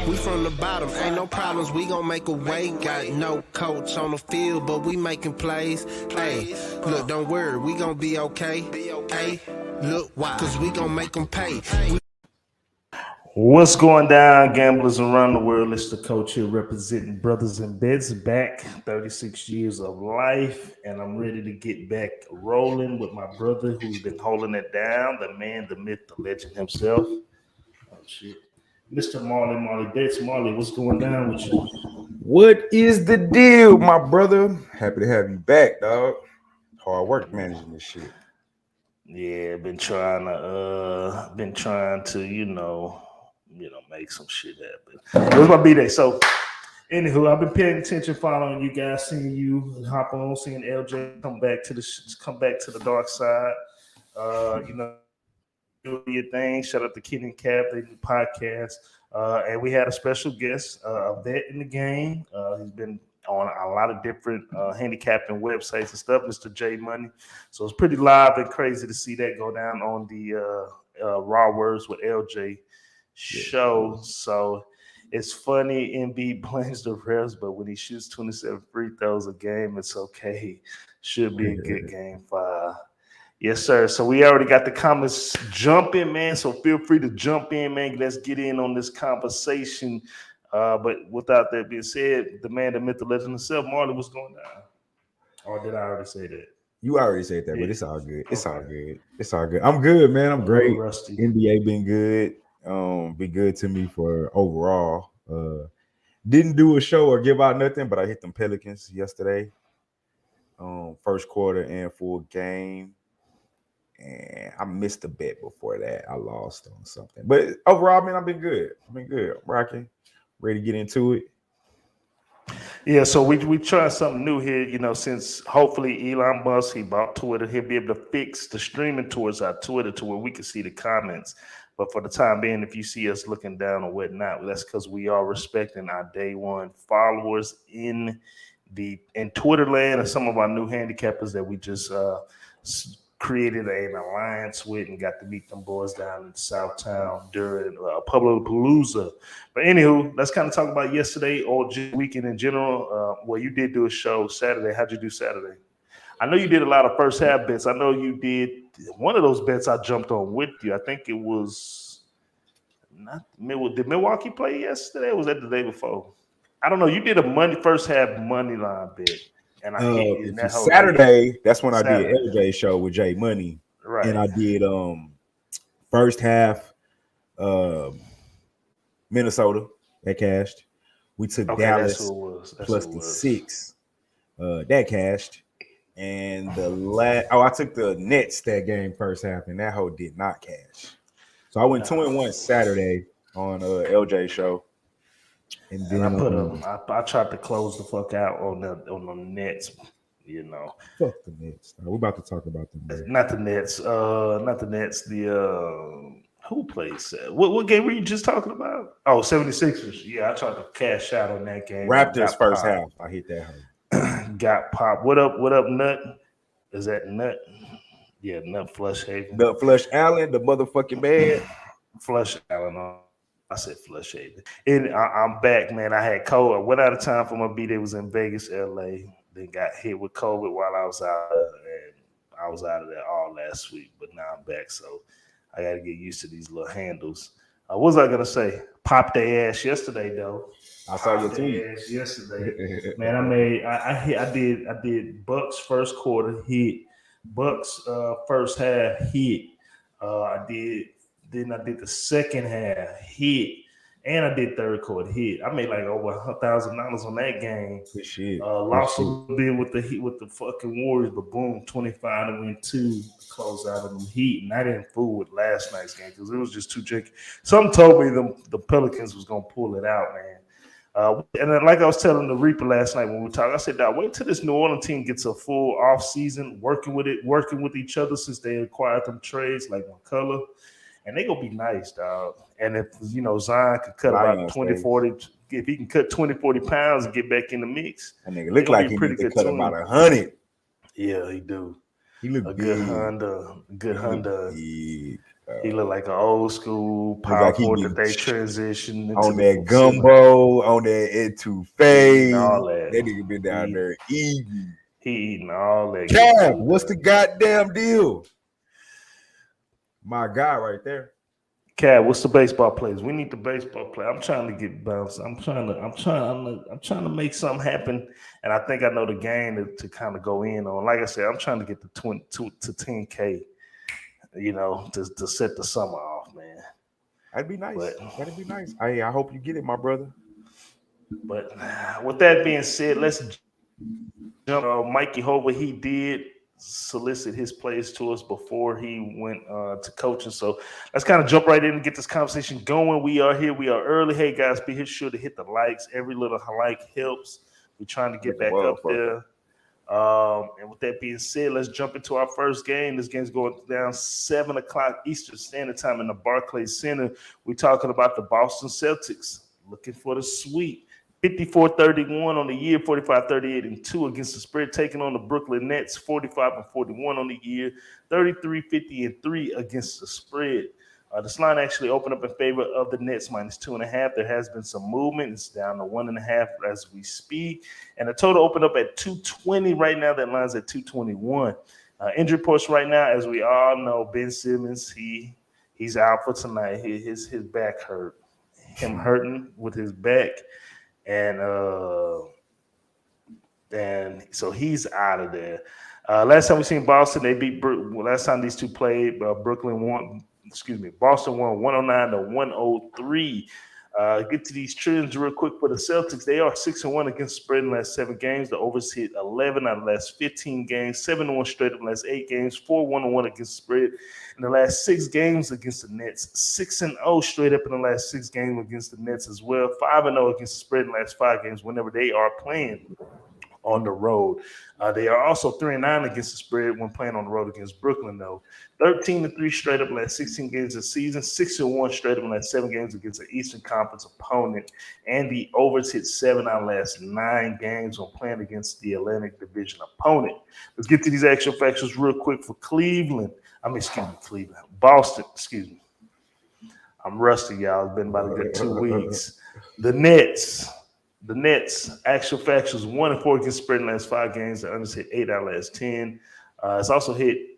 We from the bottom, ain't no problems, we gon' make a way. Got no coach on the field, but we making plays. Hey, look, don't worry, we gon' be okay. Hey, look, why? Cause we gon' make them pay. What's going down, gamblers around the world? It's the coach here representing Brothas N Bets, back 36 years of life, and I'm ready to get back rolling with my brother who's been holding it down, the man, the myth, the legend himself. Oh, shit. Mr. Marley Bets. Marley, what's going down with you? What is the deal, my brother? Happy to have you back, dog. Hard work managing this shit. Yeah, been trying to, make some shit happen. It was my B-Day. So, anywho, I've been paying attention, following you guys, seeing you hop on, seeing LJ come back to the dark side. Do your thing. Shout out to Kenny Cap, the podcast. And we had a special guest, a vet in the game. He's been on a lot of different handicapping websites and stuff, Mr. J Money. So it's pretty live and crazy to see that go down on the Raw Words with LJ show. So it's funny, MB blames the refs, but when he shoots 27 free throws a game, it's okay. Should be a good game 5. Yes, sir. So we already got the comments jumping, man. So feel free to jump in, man. Let's get in on this conversation. But without that being said, the man, the myth, the legend himself, Marley, what's going down? Or did I already say that? You already said that, but it's all good. It's all good. It's all good. I'm good, man. I'm great. Rusty. NBA been good. Been good to me for overall. Didn't do a show or give out nothing, but I hit them Pelicans yesterday. First quarter and full game. And I missed a bet before that. I lost on something. But overall, man, I've been good. Rocking. Ready to get into it. Yeah, so we trying something new here, since hopefully Elon Musk, he bought Twitter, he'll be able to fix the streaming towards our Twitter to where we can see the comments. But for the time being, if you see us looking down or whatnot, that's because we are respecting our day one followers in Twitter land and some of our new handicappers that we just created an alliance with and got to meet them boys down in Southtown during Pueblo Palooza. But anywho, let's kind of talk about yesterday or just weekend in general. Well, you did do a show Saturday. How'd you do Saturday? I know you did a lot of first half bets. I know you did one of those bets I jumped on with you. I think it was did Milwaukee play yesterday or was that the day before? I don't know. You did a first half money line bet. And I that Saturday, that's when Saturday. I did LJ show with J Money. Right. And I did first half Minnesota that cashed. We took Dallas plus the 6. That cashed. And I took the Nets that game first half, and that hoe did not cash. So I went 2-1 Saturday on LJ show. And then I tried to close the fuck out on the Nets, Fuck the Nets. We're about to talk about them. Not the Nets. Who plays that? What game were you just talking about? Oh, 76ers. Yeah, I tried to cash out on that game. Raptors first half. I hit that. Got popped. What up, Nut? Is that Nut? Yeah, Nut Flush Haven. Nut Flush Allen, the motherfucking bad. Flush Allen. I said Flush Haven. And I'm back, man. I had COVID. I went out of town for my B-Day. Was in Vegas, LA. Then got hit with COVID while I was out there. And I was out of there all last week. But now I'm back. So I got to get used to these little handles. What was I going to say? Popped their ass yesterday, though. I saw your tweet yesterday. Man, I did Bucks first quarter hit. Bucks first half hit. Then I did the second half hit, and I did third quarter hit. I made like over $1,000 on that game. Good shit. Lost a little bit with the fucking Warriors, but boom, 25 to win 2 to close out of them Heat. And I didn't fool with last night's game because it was just too tricky. Something told me the Pelicans was gonna pull it out, man. And then, like I was telling the Reaper last night when we talked, I said, "Dog, wait till this New Orleans team gets a full off season, working with each other since they acquired them trades like McCullough." And they gonna be nice, dog. And if Zion could cut about 20, 40, if he can cut 20, 40 pounds and get back in the mix, that nigga look like he could cut about 100. Yeah, he do. He look good Honda. He looked like an old school Look power like he forward that getting they transitioned into on the that facility. gumbo, on that etouffee. All that. That nigga been down there eating. He eating all that. Cav, what's the goddamn deal? My guy right there. Cat, what's the baseball players? We need the baseball player. I'm trying to get bounced. I'm trying to make something happen. And I think I know the game to kind of go in on. Like I said, I'm trying to get the 22 to 10K, to set the summer off, man. That'd be nice. That'd be nice. I hope you get it, my brother. But with that being said, let's jump. Mikey Hova, he did solicit his plays to us before he went to coaching. So let's kind of jump right in and get this conversation going. We are here. We are early. Hey, guys, be sure to hit the likes. Every little like helps. We're trying to get back up there. And with that being said, let's jump into our first game. This game's going down 7 o'clock Eastern Standard Time in the Barclays Center. We're talking about the Boston Celtics looking for the sweep. 54-31 on the year, 45-38-2 against the spread, taking on the Brooklyn Nets, 45-41 on the year, 33-50-3 against the spread. This line actually opened up in favor of the Nets -2.5. There has been some movement. It's down to 1.5 as we speak. And the total opened up at 220 right now. That line's at 221. Injury reports right now, as we all know, Ben Simmons, he's out for tonight. His back hurt. Him hurting with his back. And so he's out of there. Last time we seen Boston, they beat last time these two played, Boston won 109-103. Get to these trends real quick for the Celtics. They are 6-1 against the spread in the last 7 games. The overs hit 11 out of the last 15 games, 7-1 straight up in the last 8 games, 4-1-1 against the spread in the last 6 games against the Nets, 6-0 straight up in the last 6 games against the Nets as well, 5-0 against the spread in the last 5 games whenever they are playing on the road. They are also 3-9 against the spread when playing on the road against Brooklyn, though. 13-3 straight up in the last 16 games this season, 6-1 straight up in the last 7 games against an Eastern Conference opponent. And the overs hit 7 out of the last 9 games when playing against the Atlantic Division opponent. Let's get to these actual factors real quick for Boston, excuse me. I'm rusty, y'all. It's been about a good 2 weeks. The Nets, actual factors, 1-4 against spread in the last 5 games. The unders hit 8 out of the last 10.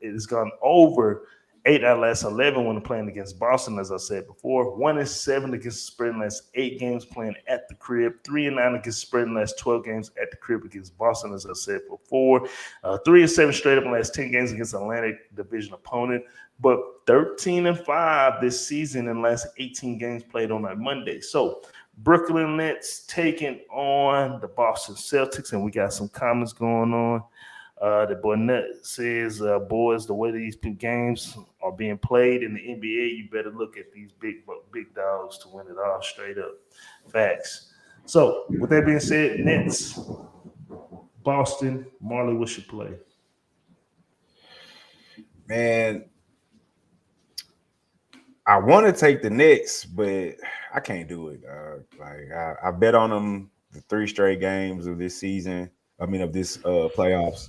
It's gone over 8 out of the last 11 when playing against Boston, as I said before. 1-7 against spread in the last 8 games playing at the crib. 3-9 against spread in the last 12 games at the crib against Boston, as I said before. 3-7 straight up in the last 10 games against Atlantic Division opponent. But 13-5 this season in the last 18 games played on that Monday. So Brooklyn Nets taking on the Boston Celtics, and we got some comments going on. The boy Net says, boys, the way these 2 games are being played in the NBA, you better look at these big dogs to win it all straight up. Facts. So, with that being said, Nets, Boston, Marley, what's your play? Man, I want to take the Nets, but I can't do it. I bet on them the 3 straight games of this season. Of this playoffs.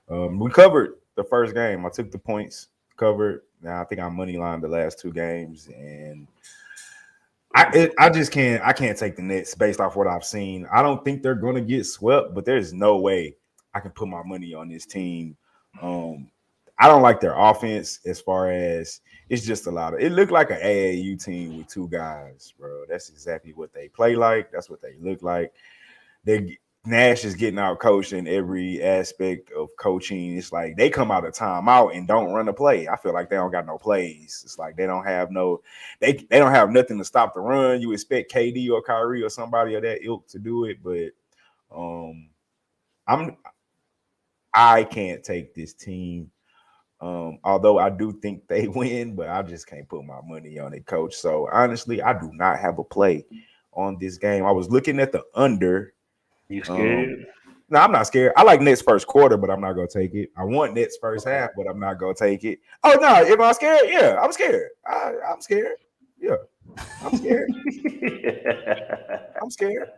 We covered the first game. I took the points, covered. Now I think I money lined the last 2 games, and I just can't. I can't take the Nets based off what I've seen. I don't think they're going to get swept, but there's no way I can put my money on this team. I don't like their offense as far as it's just a lot of. It looked like an AAU team with 2 guys, bro. That's exactly what they play like. That's what they look like. Nash is getting out coached in every aspect of coaching. It's like they come out of timeout and don't run a play. I feel like they don't got no plays. It's like they don't have they don't have nothing to stop the run. You expect KD or Kyrie or somebody of that ilk to do it, but I can't take this team. Although I do think they win, but I just can't put my money on it, coach. So honestly, I do not have a play on this game. I was looking at the under. You scared? No, I'm not scared. I like Nets first quarter, but I'm not gonna take it. I want Nets first half, but I'm not gonna take it. Oh no, am I scared? Yeah, I'm scared. I'm scared. Yeah, I'm scared. I'm scared.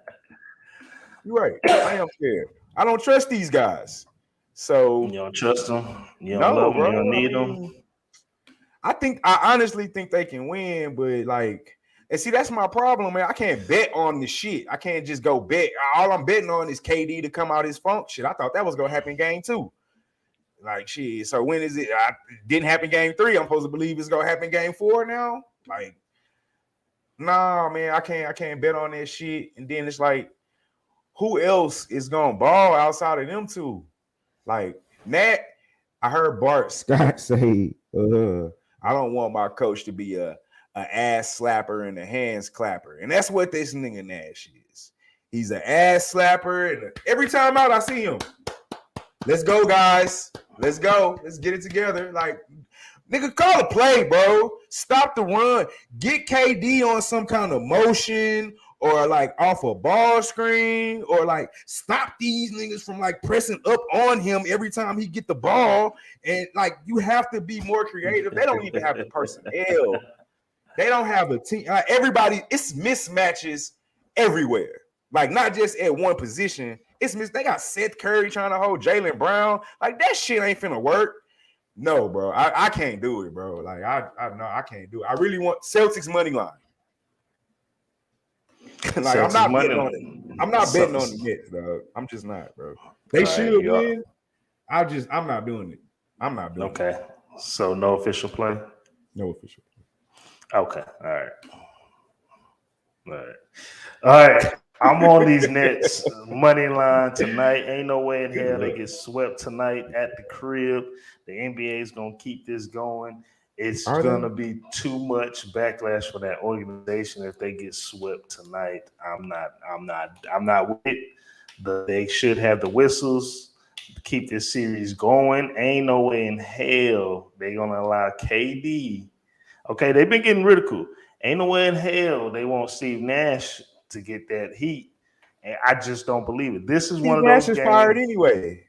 You're right. I am scared. I don't trust these guys. So you don't trust them. You don't love them. You don't need them. I honestly think they can win, but like, and see, that's my problem, man. I can't bet on the shit. I can't just go bet. All I'm betting on is KD to come out his funk. Shit, I thought that was gonna happen game 2. Like, shit. So when is it? It didn't happen game 3. I'm supposed to believe it's gonna happen game 4 now. Like, nah, man, I can't bet on that shit. And then it's like, who else is gonna ball outside of them two? Like Nat, I heard Bart Scott say, I don't want my coach to be a ass slapper and a hands clapper. And that's what this nigga Nash is. He's an ass slapper. And every time out I see him, let's go, guys. Let's go. Let's get it together. Like, nigga, call a play, bro. Stop the run. Get KD on some kind of motion or like off a ball screen or like stop these niggas from like pressing up on him every time he get the ball. And like, you have to be more creative. They don't even have the personnel. They don't have a team. Everybody, it's mismatches everywhere. Like, not just at one position. They got Seth Curry trying to hold Jaylen Brown. Like, that shit ain't finna work. No, bro. I can't do it, bro. Like, I can't do it. I really want Celtics money line. Like, I'm not betting on it. I'm not betting on the Nets, dog. I'm just not, bro. They should win. I'm not doing it. I'm not doing it. Okay. So no official play? No official play. Okay. All right. I'm on these Nets money line tonight. Ain't no way in hell they get swept tonight at the crib. The NBA is gonna keep this going. It's gonna be too much backlash for that organization if they get swept tonight. I'm not with it. They should have the whistles to keep this series going. Ain't no way in hell they're gonna allow KD. Okay, they've been getting ridiculed. Ain't no way in hell they want Steve Nash to get that heat, and I just don't believe it. This is one of those games. Fired anyway.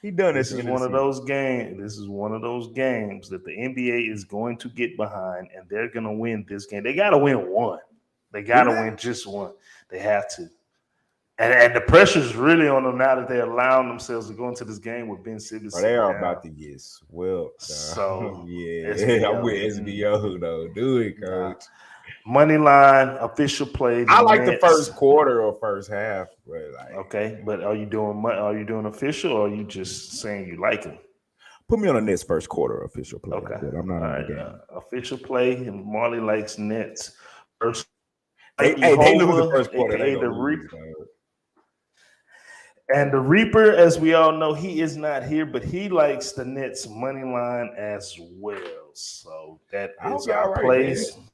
He done this. This is one of those games. This is one of those games that the NBA is going to get behind, and they're going to win this game. They got to win one. They got to win just one. They have to. And the pressure is really on them now that they're allowing themselves to go into this game with Ben Simmons. They are about to get swept. So yeah, I'm with SBO though. Do it, coach. Money line, official play. I like the first quarter or first half. Like, okay, but are you doing official or are you just saying you like him? Put me on the Nets first quarter official play. Okay, I'm not on the game. Official play. And Marley likes Nets first. They lose the first quarter. And the Reaper, as we all know, he is not here, but he likes the Nets money line as well. So that is our plays. Man.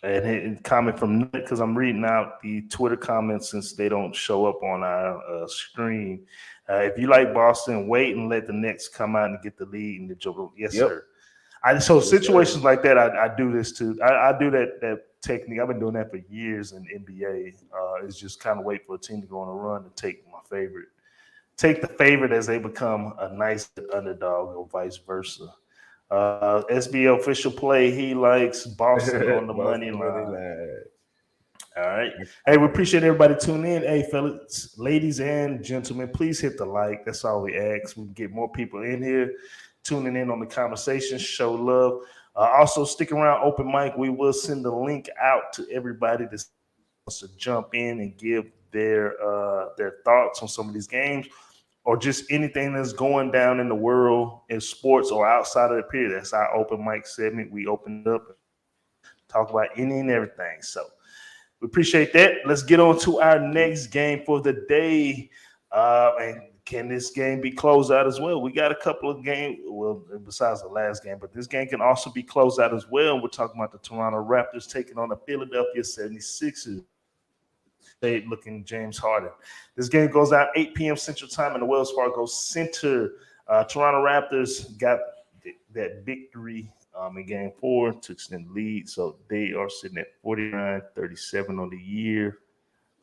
And it comment from Nick, because I'm reading out the Twitter comments since they don't show up on our screen. If you like Boston, wait and let the Knicks come out and get the lead in the joke. Yes, sir. So situations like that, I do this too. I do that technique. I've been doing that for years in NBA. It's just kind of wait for a team to go on a run and take the favorite as they become a nice underdog or vice versa. SBO official play. He likes Boston on the money line. All right. Hey, we appreciate everybody tuning in. Hey, fellas, ladies and gentlemen, please hit the like. That's all we ask. We can get more people in here tuning in on the conversation. Show love. Also, stick around. Open mic. We will send the link out to everybody that wants to jump in and give their thoughts on some of these games, or just anything that's going down in the world in sports or outside of the period. That's our open mic segment. We open it up and talk about any and everything. So we appreciate that. Let's get on to our next game for the day. And can this game be closed out as well? We got a couple of games, well, besides the last game, but this game can also be closed out as well. We're talking about the Toronto Raptors taking on the Philadelphia 76ers. Looking James Harden. This game goes out 8 p.m. Central Time in the Wells Fargo Center. Toronto Raptors got that victory in Game 4 to extend the lead, so they are sitting at 49-37 on the year,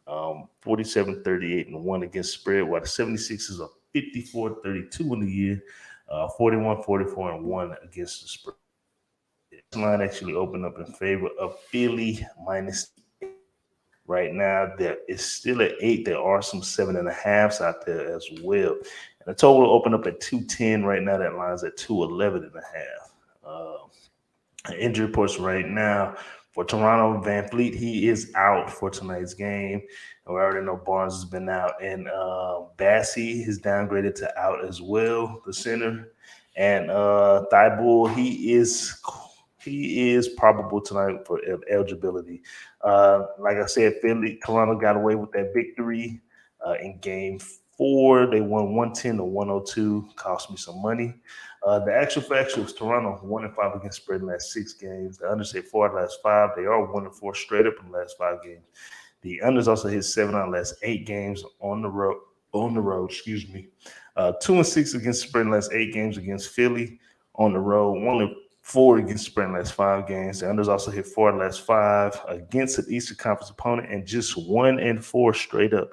47-38-1 against spread, while the 76ers are 54-32 in the year, 41-44-1 against the spread. This line actually opened up in favor of Philly minus. Right now, there is still at 8. There are some 7.5s out there as well. And the total will open up at 210. Right now, that line's at 211.5. Injury reports right now for Toronto. Van Fleet, he is out for tonight's game. And we already know Barnes has been out. And Bassey is downgraded to out as well, the center. And Thibault, he is probable tonight for eligibility. Like I said, Toronto got away with that victory in game 4. They won 110 to 102. Cost me some money. The actual factuals, Toronto 1-5 against spread in the last 6 games. The unders hit 4 out of the last 5. They are 1-4 straight up in the last 5 games. The unders also hit 7 out of the last 8 games on the road. 2-6 against spread in the last 8 games against Philly on the road. 1-4 against spread in the last 5 games. The unders also hit 4 out of the last 5 against an Eastern Conference opponent, and just 1-4 straight up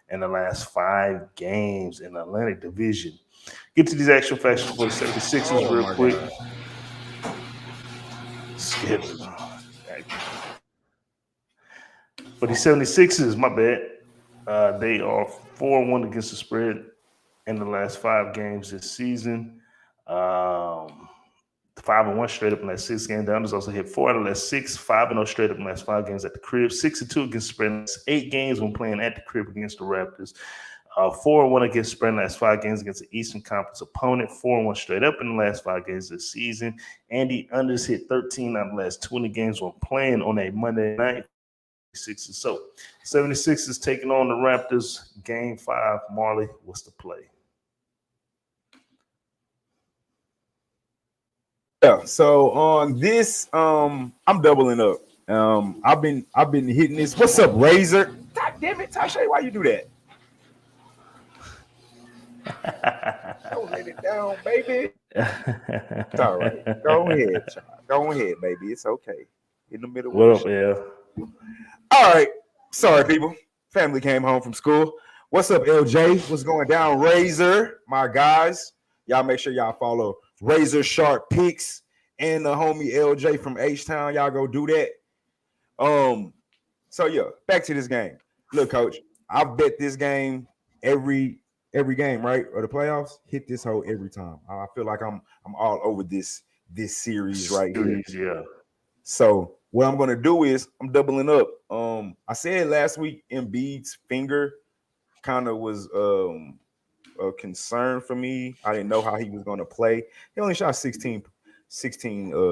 in the last 5 games in the Atlantic Division. Get to these actual facts for the 76ers real quick. Skip it. For the 76ers, my bad. They are 4-1 against the spread in the last 5 games this season. 5-1 straight up in that 6 games. The unders also hit 4 out of the last 6, 5-0 straight up in the last 5 games at the crib. 6-2 against the spread in the last 8 games when playing at the crib against the Raptors. 4-1 against spread in the last 5 games against the Eastern Conference opponent. 4-1 straight up in the last 5 games this season. And the unders hit 13 out of the last 20 games when playing on a Monday night. 76ers. So 76ers taking on the Raptors. Game 5. Marley, what's the play? Yeah, so on this, I'm doubling up. I've been hitting this. What's up, Razor? God damn it, Tasha, why you do that? Don't let it down, baby. It's all right. Go ahead, child. Go ahead, baby. It's okay. In the middle. What up, yeah? All right. Sorry, people. Family came home from school. What's up, LJ? What's going down, Razor? My guys, y'all make sure y'all follow Razor Sharp Picks and the homie LJ from H-Town. Y'all go do that. So yeah, back to this game. Look, coach, I've bet this game every game, right? Or the playoffs, hit this hole every time. I feel like I'm all over this series right here. Yeah. So what I'm gonna do is I'm doubling up. I said last week Embiid's finger kind of was a concern for me. I didn't know how he was gonna play. He only shot 16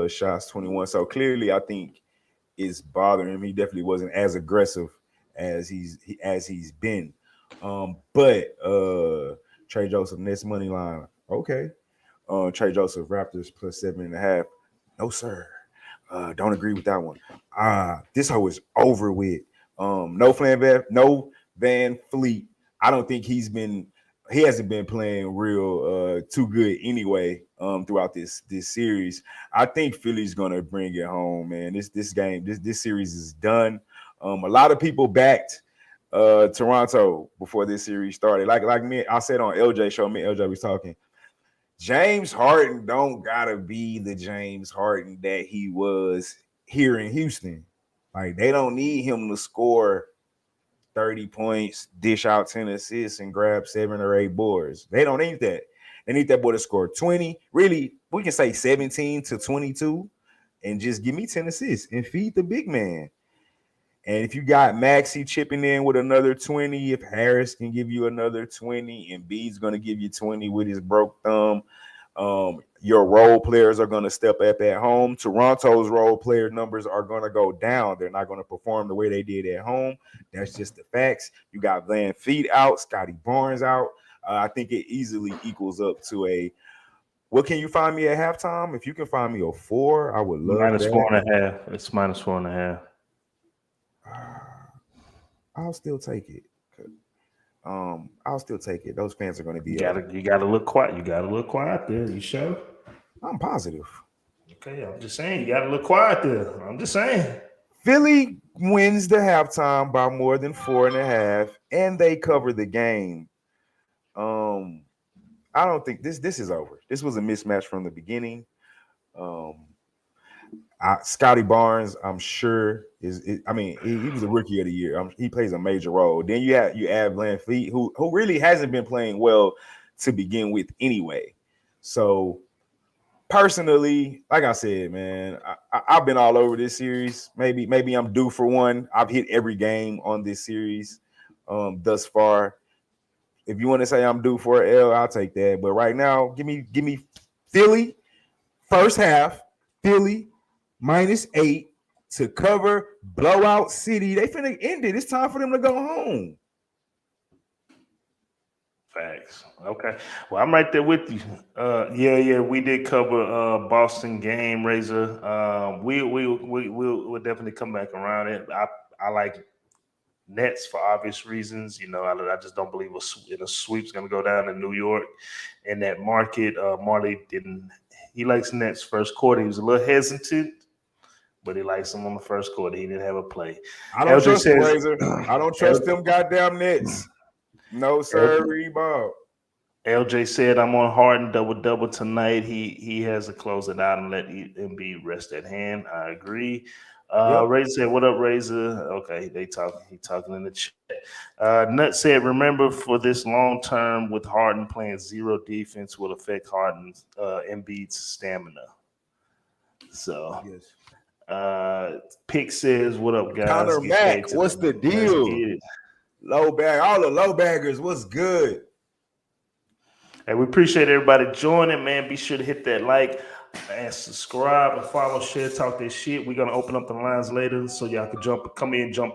shots, 21. So clearly, I think it's bothering him. He definitely wasn't as aggressive as he's been. But Trey Joseph Nets money line, okay. Trey Joseph Raptors plus 7.5. No sir, don't agree with that one. This hoe is over with. No Van Fleet. I don't think he hasn't been playing real too good anyway throughout this series. I think Philly's gonna bring it home, man. This game, this series is done. A lot of people backed Toronto before this series started. Like me, I said on LJ show, me and LJ was talking. James Harden don't gotta be the James Harden that he was here in Houston. Like they don't need him to score 30 points, dish out 10 assists, and grab 7 or 8 boards. They don't need that. They need that boy to score 20. Really, we can say 17 to 22 and just give me 10 assists and feed the big man. And if you got Maxey chipping in with another 20, if Harris can give you another 20, and Embiid's going to give you 20 with his broke thumb, your role players are going to step up at home. Toronto's role player numbers are going to go down. They're not going to perform the way they did at home. That's just the facts. You got Van Fleet out, Scotty Barnes out. I think it easily equals up to a – what can you find me at halftime? If you can find me a 4, I would love minus that. 4.5. It's minus 4.5. I'll still take it. I'll still take it. Those fans are going to be. You gotta look quiet. You gotta look quiet there. You sure? I'm positive. Okay, I'm just saying. You gotta look quiet there. I'm just saying. Philly wins the halftime by more than 4.5, and they cover the game. I don't think this is over. This was a mismatch from the beginning. Scotty Barnes, I'm sure he was a rookie of the year. He plays a major role. Then you add Van Fleet, who really hasn't been playing well to begin with anyway. So personally, like I said, man, I've been all over this series. Maybe I'm due for one. I've hit every game on this series thus far. If you want to say I'm due for an L, I'll take that. But right now, give me Philly first half, Philly -8 to cover blowout city. They finna end it. It's time for them to go home. Facts. Okay. Well, I'm right there with you. Yeah, we did cover Boston game, Razor. We'll definitely come back around it. I like Nets for obvious reasons. I just don't believe a sweep's going to go down in New York in that market. Marley didn't. He likes Nets first quarter. He was a little hesitant, but he likes them on the first quarter. He didn't have a play. I don't trust them, Razor. I don't trust them goddamn Nets. No, sir, Bob. LJ said, I'm on Harden double tonight. He has to close it out and let Embiid rest at hand. I agree. Razor said, what up, Razor? Okay, he talking in the chat. Nut said, remember, for this long term with Harden playing zero defense will affect Harden's Embiid's stamina. So Pick says, what up, guys? Connor Mack, what's the deal? Low bag, all the low baggers, what's good? Hey, we appreciate everybody joining, man. Be sure to hit that like and subscribe and follow, share, talk that shit. We're gonna open up the lines later so y'all can jump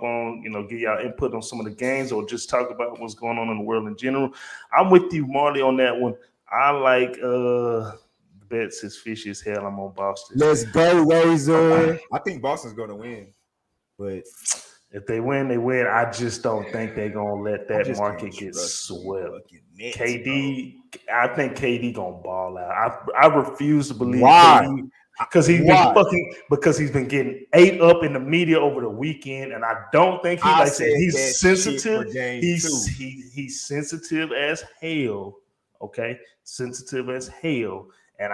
on, give y'all input on some of the games or just talk about what's going on in the world in general. I'm with you, Marley, on that one. I like bets is fishy as hell. I'm on Boston. Let's go, Razor. I think Boston's gonna win, but if they win, they win. I just don't think they're gonna let that market get swept. KD, I think KD gonna ball out. I refuse to believe KD because he's been getting ate up in the media over the weekend, and I don't think he's sensitive. He's sensitive as hell. Okay, sensitive as hell. And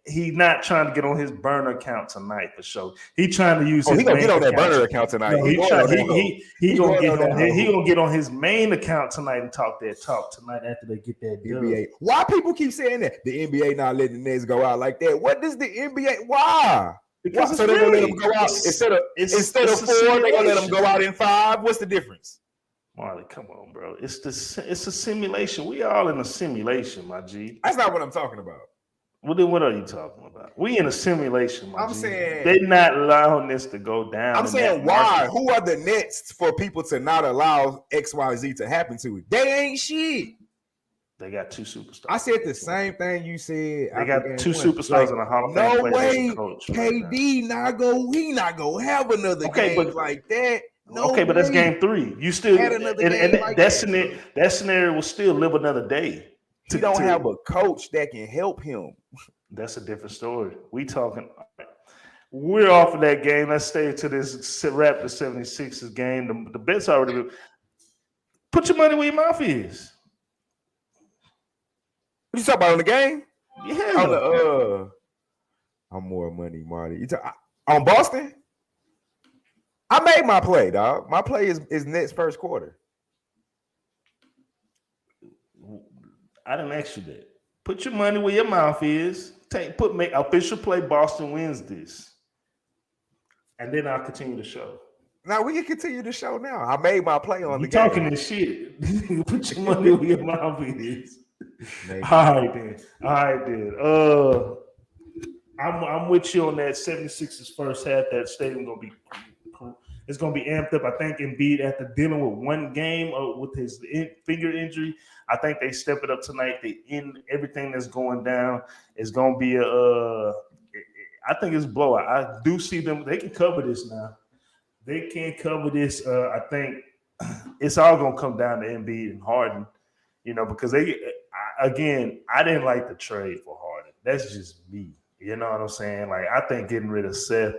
he's not trying to get on his burner account tonight for sure. He's trying to use his. He gonna get on that burner account tonight. No, he gonna get on his main account tonight and talk tonight after they get that NBA. Why people keep saying that the NBA not letting the Nets go out like that? What does the NBA? Why? Because so they're gonna let them go out instead of 4. They're gonna let them go out in 5. What's the difference? Marley, come on, bro. It's a simulation. We all in a simulation, my G. That's not what I'm talking about. Well, then what are you talking about? We in a simulation, my G. I'm saying they're not allowing this to go down. I'm saying why? Who are the Nets for people to not allow XYZ to happen to it? They ain't shit. They got 2 superstars. I said the same thing you said. They got 2 superstars in the Hall of Fame. No way, KD he not gonna have another game like that. No but that's game 3. You still that scenario will still live another day. He don't have a coach that can help him. That's a different story. We're off of that game. Let's stay to this Raptors 76ers game. The bet's already. Put your money where your mouth is. What you talking about on the game? Yeah. I'm more money, Marty. On Boston? I made my play, dog. My play is Nets first quarter. I didn't ask you that. Put your money where your mouth is. Make official play. Boston wins this, and then I'll continue the show. Now we can continue the show. Now I made my play on the game. Talking this shit. Put your money where your mouth is. All right then. I'm with you on that 76ers first half. That stadium gonna be. It's going to be amped up. I think Embiid, after dealing with one game with his finger injury, I think they step it up tonight. They end everything that's going down. It's going to be I think it's blowout. I do see them. They can cover this now. They can cover this. I think it's all going to come down to Embiid and Harden, because I didn't like the trade for Harden. That's just me. You know what I'm saying? Like, I think getting rid of Seth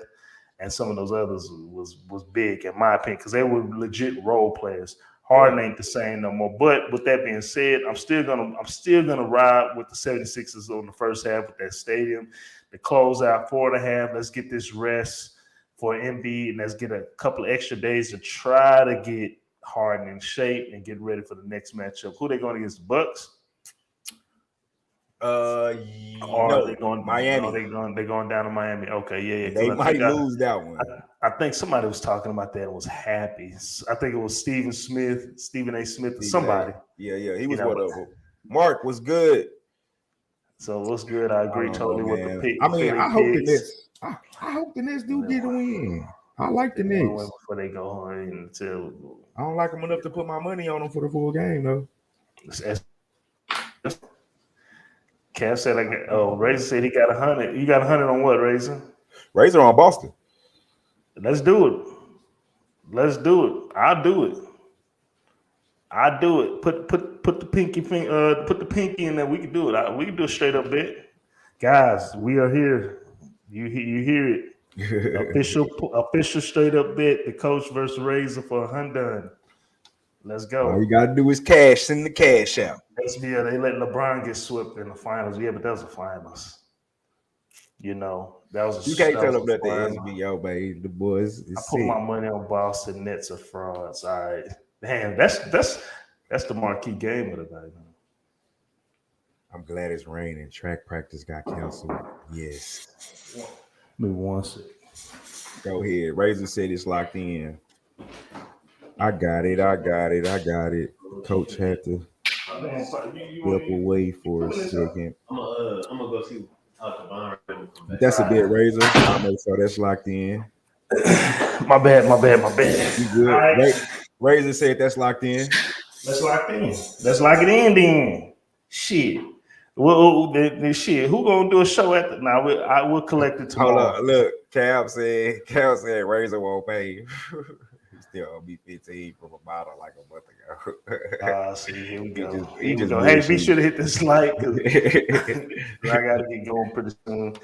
and some of those others was big, in my opinion, because they were legit role players. Harden ain't the same no more. But with that being said, I'm still gonna ride with the 76ers on the first half with that stadium. The close out 4.5. Let's get this rest for Embiid, and let's get a couple of extra days to try to get Harden in shape and get ready for the next matchup. Who they going against? The Bucks? Or No, are they going Miami. They're going down to Miami. Okay, yeah. They might lose that one. I think somebody was talking about that and was happy. I think it was Stephen A. Smith, or somebody. Yeah. He was one of them. Mark was good. So what's good? I agree totally with the pick. I mean, I hope the Nets. I hope the Nets do get a win. I like the Nets. Before they go home I don't like them enough to put my money on them for the full game though. Cass said, Razor said he got 100. You got 100 on what, Razor? Razor on Boston. Let's do it. I'll do it. Put the pinky put the pinky in there. We can do it. We can do a straight up bet. Guys, we are here. You hear it. official straight up bet. The coach versus Razor for 100. Let's go. All you gotta do is send the cash out. They let LeBron get swept in the finals. Yeah, but that was the finals. You know, that was you can't tell them that the SBO, baby. The boys. I put my money on Boston Nets are frauds. All right, damn, that's the marquee game of the night. I'm glad it's raining. Track practice got canceled. Yes. Me one sec. Go ahead. Razor said it's locked in. I got it. Coach had to step away for a second. I'm gonna go see That's a bit, Razor. I'll make sure that's locked in. My bad. You good? Right. Razor said that's locked in. Let's lock it in then. Shit. Well, shit. Who gonna do a show at the? Now I will collect it tomorrow. Hold on. Look, Cal said Razor won't pay you. He still owe me 15 from a bottle like a month ago. See, here we go. Hey, be sure to hit this like. I gotta get going pretty soon.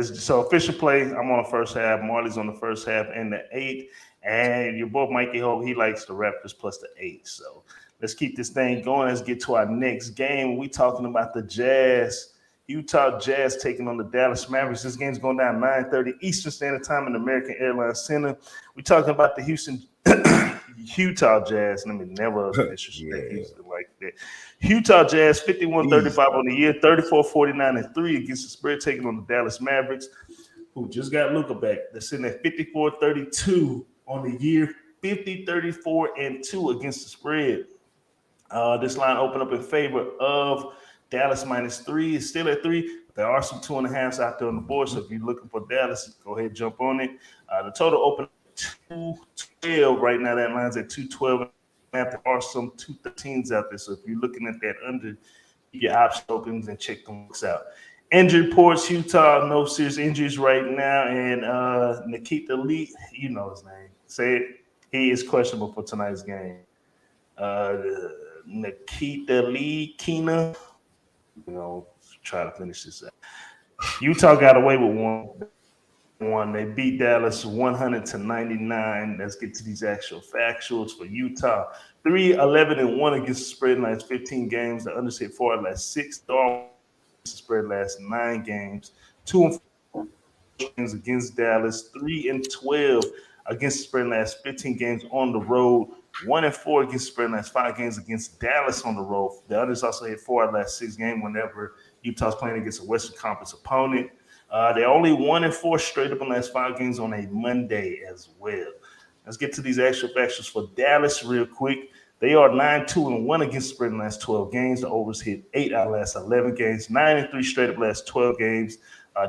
So official play. I'm on the first half. Marley's on the first half and the 8. And your boy Mikey Hova, he likes the Raptors plus the 8. So let's keep this thing going. Let's get to our next game. We talking about the Jazz. Utah Jazz taking on the Dallas Mavericks. This game's going down 9:30 Eastern Standard Time in the American Airlines Center. We're talking about the Utah Jazz. Let me never disrespect Houston like that. Utah Jazz 51-35 on the year, 34-49-3 against the spread, taking on the Dallas Mavericks, who just got Luka back. They're sitting at 54-32 on the year, 50-34-2 against the spread. This line opened up in favor of Dallas -3. It's still at 3. There are some 2.5s out there on the board. So if you're looking for Dallas, go ahead and jump on it. The total opened at 212 right now. That line's at 212. There are some 213s out there. So if you're looking at that under, keep your options open and check them out. Injury reports, Utah, no serious injuries right now. And Nikita Lee, you know his name. Say it. He is questionable for tonight's game. Nikita Lee Kina. Try to finish this out. Utah got away with one. They beat Dallas 100-99. Let's get to these actual factuals for Utah. 3-11-1 against the spread in the last 15 games. The unders hit 4 in the last 6. The spread last 9 games. 2-4 against Dallas. 3-12 against the spread in the last 15 games on the road. 1-4 against the spread in the last 5 games against Dallas on the road. The others also hit 4 in the last 6 games whenever Utah's playing against a Western Conference opponent. They're only 1-4 straight up in the last 5 games on a Monday as well. Let's get to these actual factors for Dallas real quick. They are 9-2-1 against the spread in the last 12 games. The overs hit 8 out of the last 11 games. 9-3 straight up last 12 games.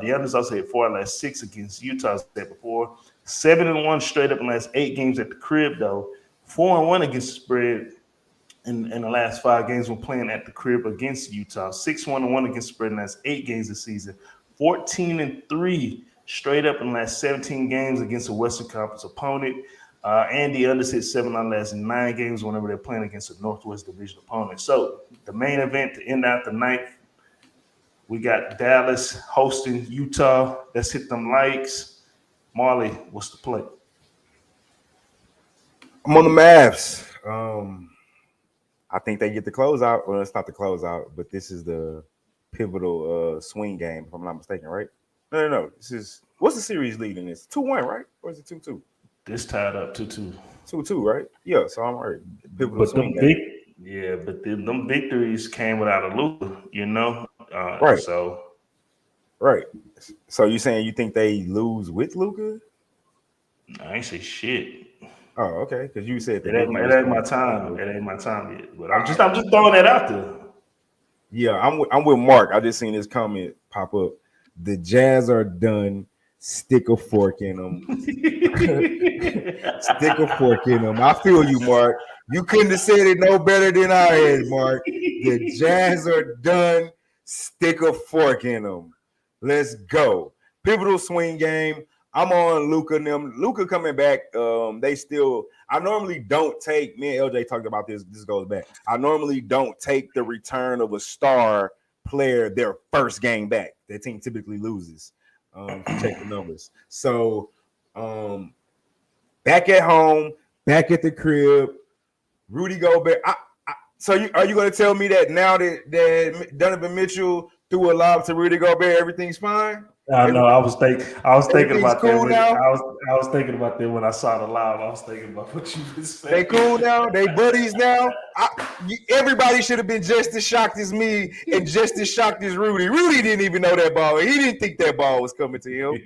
The others also hit 4 out of the last 6 against Utah, as I said before. 7-1 straight up in the last 8 games at the crib, though. 4-1 against the spread in the last 5 games when playing at the crib against Utah. 6-1-1 against the spread in the last 8 games this season. 14-3 straight up in the last 17 games against a Western Conference opponent. And the unders hit 7 out of the last 9 games whenever they're playing against a Northwest Division opponent. So the main event to end out the night, we got Dallas hosting Utah. Let's hit them likes. Marley, what's the play? I'm on the Mavs. I think they get the closeout. Well, it's not the closeout, but this is the pivotal swing game, if I'm not mistaken, right? No. This is what's the series lead in this? 2-1, right? Or is it 2-2? This tied up 2-2. 2-2, right? Yeah, so I'm right. Pivotal swing game. But them victories came without a Luka, you know. Right. So. Right. So you saying you think they lose with Luka? I ain't say shit. Oh, okay. Because you said It ain't my time. It ain't my time yet. But I'm just throwing that out there. Yeah, I'm with Mark. I just seen this comment pop up. The Jazz are done. Stick a fork in them. Stick a fork in them. I feel you, Mark. You couldn't have said it no better than I had, Mark. The Jazz are done. Stick a fork in them. Let's go. Pivotal swing game. I'm on Luka and them. Luka coming back. I normally don't take, me and LJ talked about this. This goes back. I normally don't take the return of a star player their first game back. That team typically loses. Check the numbers. So back at home, back at the crib, Rudy Gobert. So are you going to tell me that now that Donovan Mitchell threw a lob to Rudy Gobert, everything's fine? I know. I was thinking about cool that. Now? I was thinking about that when I saw the live. I was thinking about what you just said. They cool now. They buddies now. Everybody should have been just as shocked as me and just as shocked as Rudy. Rudy didn't even know that ball. He didn't think that ball was coming to him.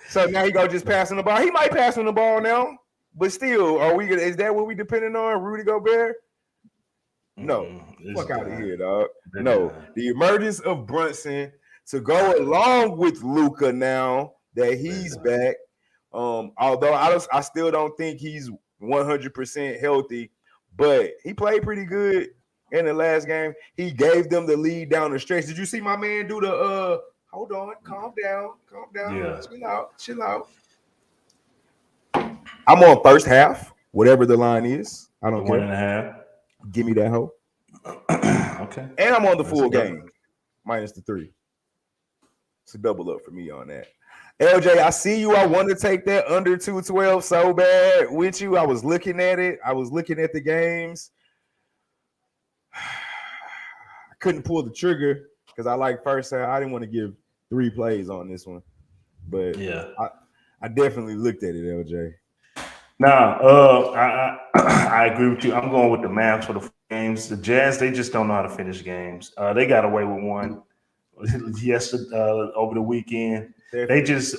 So now he go just passing the ball. He might pass on the ball now, but still, is that what we depending on? Rudy Gobert? No, fuck out of here, dog. No, the emergence of Brunson to go along with Luka now that he's back. Although I still don't think he's 100% healthy, but he played pretty good in the last game. He gave them the lead down the stretch. Did you see my man do the hold on, calm down, yeah. chill out. I'm on first half, whatever the line is. I don't care. 1.5. Give me that hoe. Okay. And I'm on the full game, minus the 3. It's a double up for me on that. LJ, I see you. I want to take that under 212 so bad with you. I was looking at it. I was looking at the games. I couldn't pull the trigger because I like first half. I didn't want to give 3 plays on this one. But yeah, I definitely looked at it, LJ. I agree with you. I'm going with the Mavs for the games. The Jazz, they just don't know how to finish games. They got away with one yesterday over the weekend. They just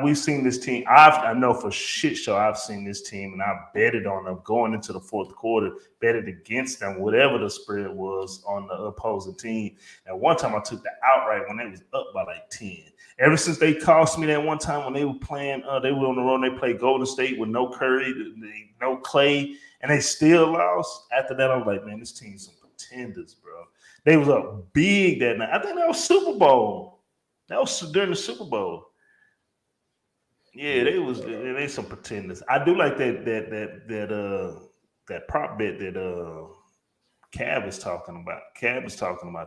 we've seen this team. I know for shit show I've seen this team and I betted on them going into the fourth quarter, betted against them, whatever the spread was on the opposing team. And one time I took the outright when they was up by like 10. Ever since they cost me that one time when they were playing, they were on the road. They played Golden State with no Curry, no Clay, and they still lost. After that, I was like, man, this team's some pretenders, bro. They was up big that night. I think that was Super Bowl. That was during the Super Bowl. Yeah, they some pretenders. I do like that prop bet that Cab is talking about.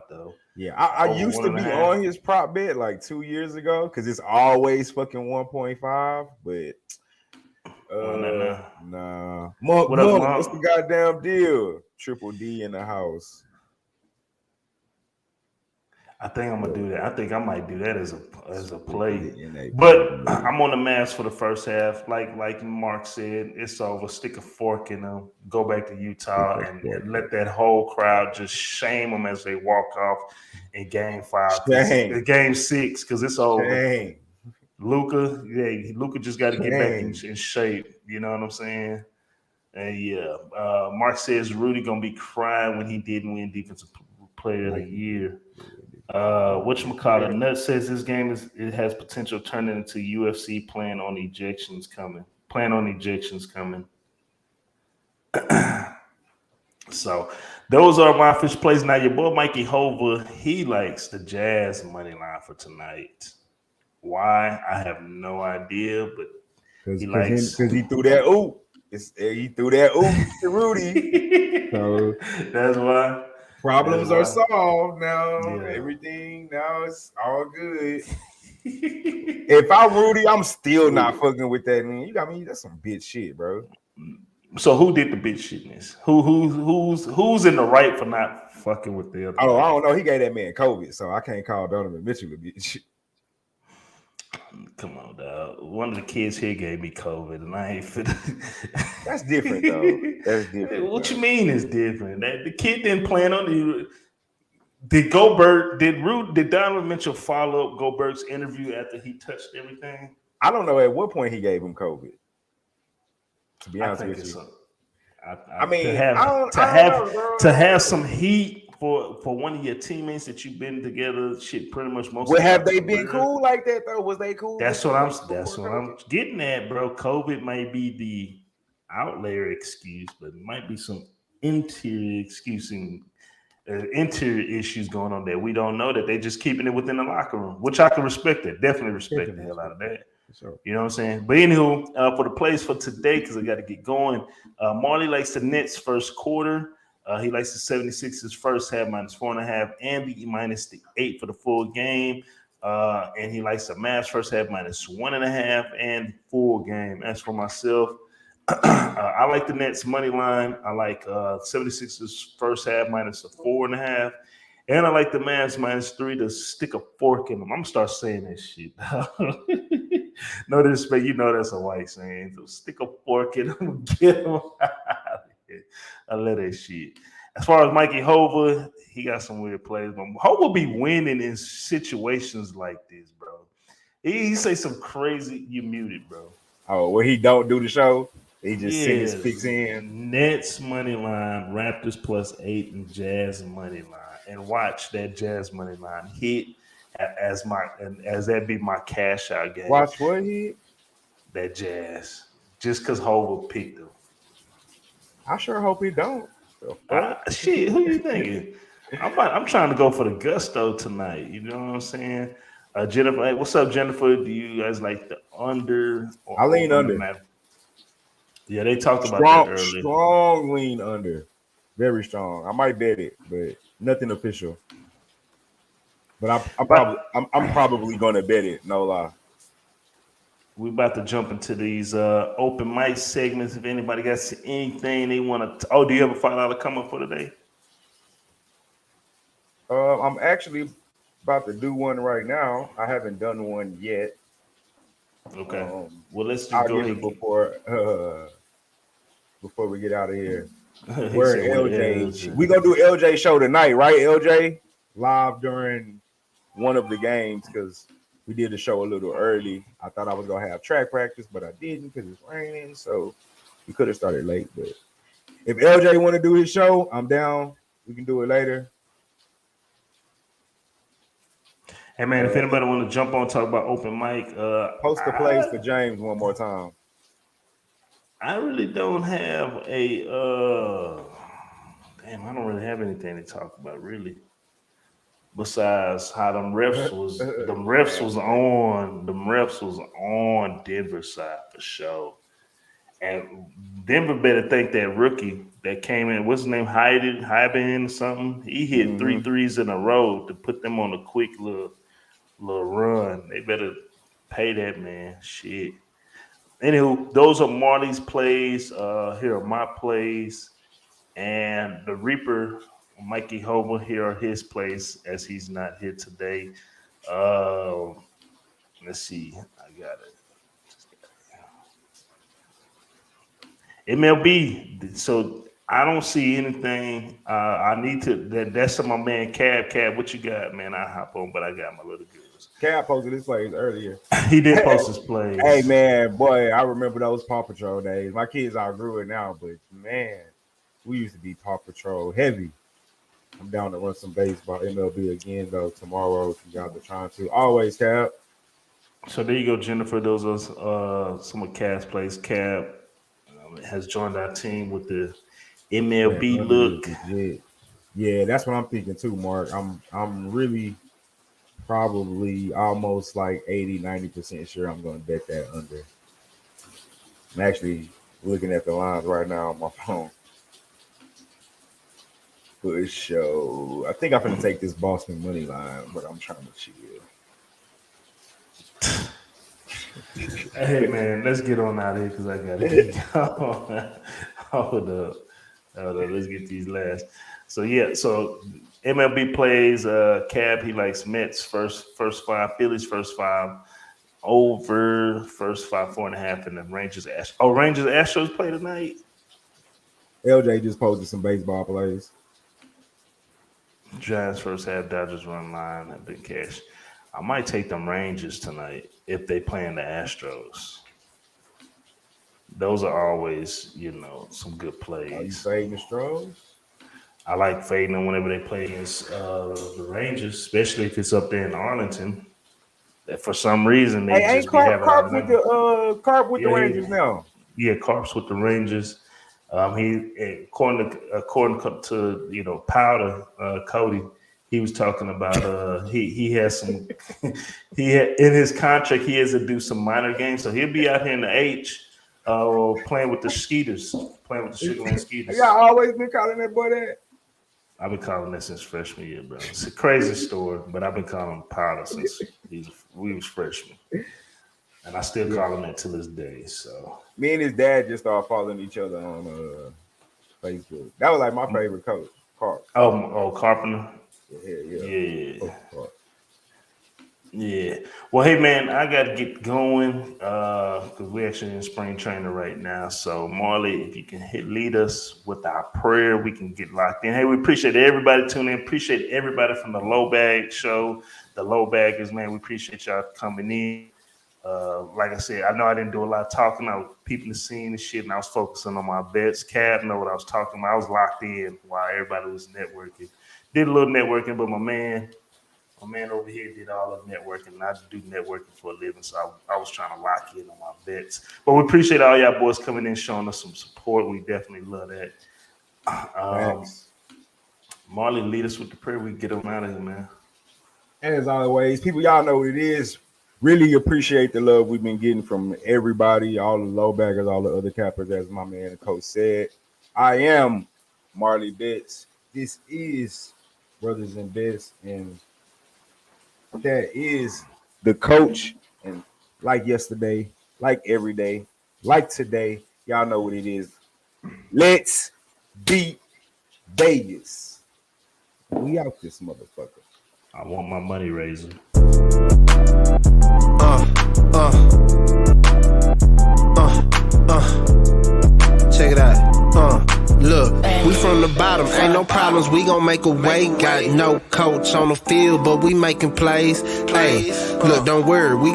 Though. Yeah, I used to be on his prop bet like 2 years ago because it's always fucking 1.5, but nah. Monk, what's the goddamn deal? Triple D in the house. I think I'm gonna do that. I think I might do that as a play. But I'm on the Mavs for the first half. Like Mark said, it's over. Stick a fork in them. Go back to Utah and let that whole crowd just shame them as they walk off in Game 5, Game 6, because it's over. Luka just got to get back in shape. You know what I'm saying? And Mark says Rudy gonna be crying when he didn't win Defensive Player of the Year. Whatchamacallit, Nut says this game has potential turning into UFC plan on ejections coming. So those are my fish plays. Now your boy Mikey Hova, he likes the Jazz money line for tonight. Why? I have no idea, but he likes because he threw that oop. He threw that oop to Rudy. So that's why. Problems are solved now. Yeah. Everything now is all good. If I'm Rudy, I'm still not fucking with that. Man, you got me. That's some bitch shit, bro. So who did the bitch shitness? Who's in the right for not fucking with the other? Oh, I don't know. He gave that man COVID, so I can't call Donovan Mitchell a bitch. Come on, dog. One of the kids here gave me COVID, and I ain't fit. That's different, though. That's different. What you mean is different? The kid didn't plan on you. Did Donovan Mitchell follow up Goldberg's interview after he touched everything? I don't know at what point he gave him COVID. To be honest with you, I mean, to have some heat for one of your teammates that you've been together, shit, pretty much most. Well, have they been cool like that though? Was they cool? That's what I'm getting at, bro. COVID might be the outlier excuse, but it might be some interior issues going on there. We don't know that. They're just keeping it within the locker room, which I can respect it. Definitely respect the hell out of that. Sure. You know what I'm saying? But anywho, for the plays for today, because I got to get going, Marley likes the Nets first quarter. He likes the 76ers first half -4.5 and the -8 for the full game. And he likes the Mavs first half -1.5 and full game. As for myself, I like the Nets money line. I like 76ers first half -4.5. And I like the Mavs -3 to stick a fork in them. I'm going to start saying that shit. No disrespect. You know that's a white saying. So stick a fork in them. Get them out of here. I love that shit. As far as Mikey Hova, he got some weird plays. But Hova be winning in situations like this, bro. He say some crazy. You muted, bro. Oh, where he don't do the show? He just send his picks in. Nets money line, Raptors +8, and Jazz money line. And watch that Jazz money line hit as that be my cash out game. Watch what hit? That Jazz. Just because Hova picked them. I sure hope he don't. Shit, who you thinking? I'm trying to go for the gusto tonight. You know what I'm saying? Jennifer, hey, what's up, Jennifer? Do you guys like the under? I lean under. Yeah, they talked about that earlier. Strong lean under. Very strong. I might bet it, but nothing official. But I'm probably gonna bet it, no lie. We about to jump into these open mic segments. If anybody got anything they want to do you have a $5 come up for today? I'm actually about to do one right now. I haven't done one yet. Okay. Well, let's just I'll go get ahead before we get out of here. We're in LJ. We gonna do LJ show tonight, right? LJ live during one of the games because we did the show a little early. I thought I was gonna have track practice, but I didn't because it's raining. So we could have started late. But if LJ want to do his show, I'm down. We can do it later. Hey man, if anybody want to jump on talk about open mic, post the plays for James one more time. I really don't have a I don't really have anything to talk about really. Besides how them refs was on Denver's side for sure. And Denver better think that rookie that came in, what's his name, Hyben or something. He hit 3 threes in a row to put them on a quick little run. They better pay that man. Shit. Anywho, those are Marley's plays. Here are my plays. And the Reaper, Mikey Hova, here are his plays as he's not here today. Let's see. I got it. MLB. So I don't see anything. I need to. That's my man Cab. Cab, what you got, man? I hop on, but I got my little goods. Cab posted his plays earlier. He did post his plays. Hey man, boy, I remember those Paw Patrol days. My kids outgrew it now, but man, we used to be Paw Patrol heavy. I'm down to run some baseball MLB again though tomorrow. If you guys are trying to, always Cab. So there you go, Jennifer. Those are some of Cab's plays. Cab has joined our team with the MLB look. Yeah, that's what I'm thinking too, Mark. I'm really probably almost like 80-90% sure I'm going to bet that under. I'm actually looking at the lines right now on my phone. For show, I think I'm going to take this Boston money line, but I'm trying to chill. Hey man, let's get on out of here because I got to hold up. Let's get these last. So yeah, so MLB plays. Cab, he likes Mets first 5, Phillies first 5, over first 5, 4.5, and then Rangers Astros. Oh, Rangers Astros play tonight. LJ just posted some baseball plays. Giants first half, Dodgers run line have been cashed. I might take them Rangers tonight if they playing the Astros. Those are always, some good plays. Are you fading the Stros? I like fading them whenever they play against the Rangers, especially if it's up there in Arlington. That for some reason they ain't just Carp with the Rangers now. Yeah, Carp's with the Rangers. He according to Powder Cody, he was talking about he has some in his contract he has to do some minor games, so he'll be out here in the H playing with the Skeeters, playing with the Sugarland Skeeters. Y'all always been calling that boy that? I've been calling that since freshman year, bro. It's a crazy story, but I've been calling him Powder since we was freshmen. And I still call him that to this day. So me and his dad just started following each other on Facebook. That was like my favorite coach, Carp. Oh, Carpenter. Yeah. Yeah. Well, hey man, I got to get going because we're actually in spring training right now. So Marley, if you can lead us with our prayer, we can get locked in. Hey, we appreciate everybody tuning in. Appreciate everybody from the Low Bag Show, the Low Baggers, man. We appreciate y'all coming in. Like I said, I know I didn't do a lot of talking. I was peeping the scene and shit, and I was focusing on my bets. Cab know what I was talking about. I was locked in while everybody was networking. Did a little networking, but my man over here did all of networking, and I do networking for a living, so I was trying to lock in on my bets. But we appreciate all y'all boys coming in, showing us some support. We definitely love that. Marley, lead us with the prayer. We get them out of here, man. As always, people, y'all know what it is. Really appreciate the love we've been getting from everybody, all the low baggers, all the other cappers, as my man, the coach said. I am Marley Bets. This is Brothas N Bets, and that is the coach. And like yesterday, like every day, like today, y'all know what it is. Let's beat Vegas. We out this motherfucker. I want my money raiser. Check it out. Look, we from the bottom, ain't no problems, we gon' make a way. Got no coach on the field, but we making plays. Hey, look, don't worry, we